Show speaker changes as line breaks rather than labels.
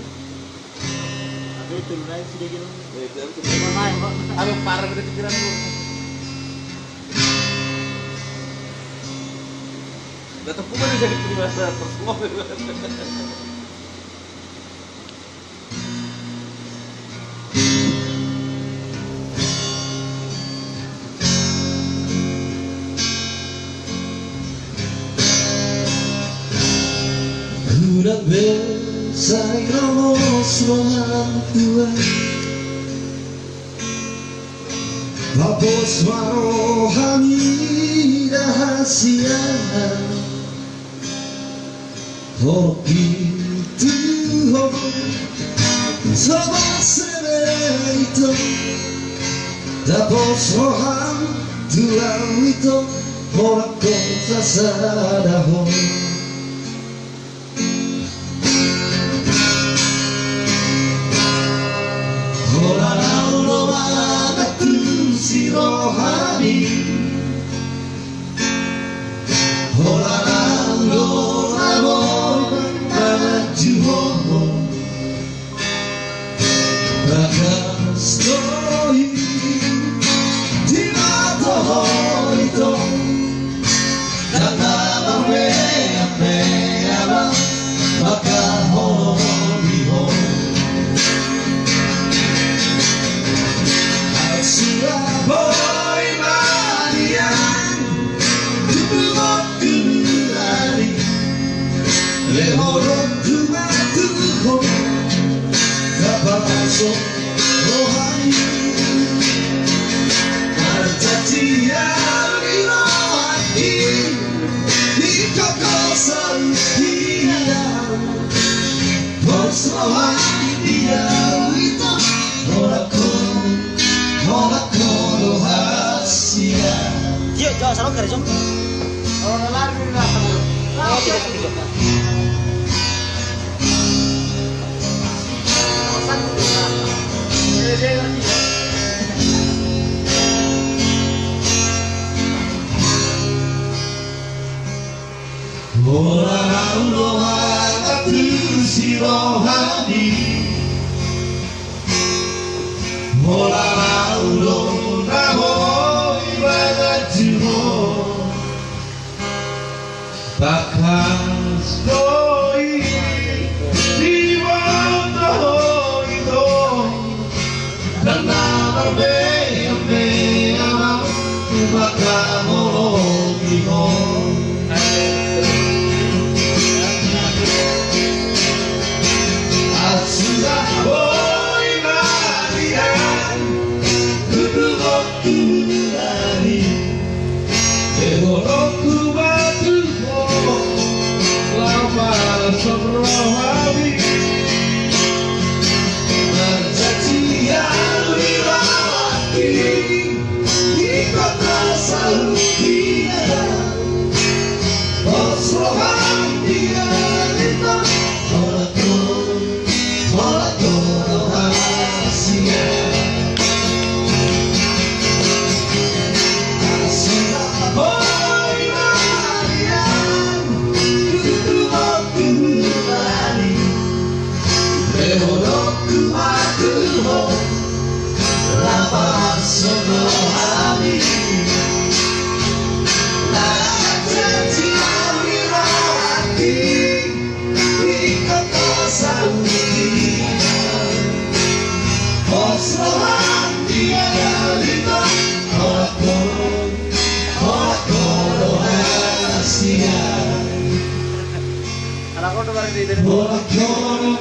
Tapi turun aja sih gitu.
Aduh parah udah pikiran lu. Udah tepuk kan bisa diterima semua.
Una vez hagamos romantua Tapos marohani rahasia Oh pintu Sabasere ito Tapos rohan tulang ito Ora cosa sarà Orang rohani si rohani Orang rohani maju Bahkan story di mata itu Dan nama apa maka Boy Marian Tubuh kembali Lehorok kumatuho Kapasok rohani Arjatia lirati Ikakosan dia Bos rohani dia Wita Horakoro hasia.
Yuk, jangan salah kerja.
Orang lari lah.
Oh, tidak.
Orang rohani si rohani Orang rohani maju Bahkan story di mata itu Dan nama berbeda maka mologiho Sudah boy Marian Duduk kembali Ehorok kumatuho Lama sebrohani Berjanjian dirawati Di kota Saudia Bos rohani dia kita Horakoro hasia Boy Marian Duduk kembali Lehorok kumatuho Lapan sebrohani Janjian dirawati Di kota Saudia Bos rohani dia itu Horakoro hasia
Anak kau tuh bareng di
Horakoro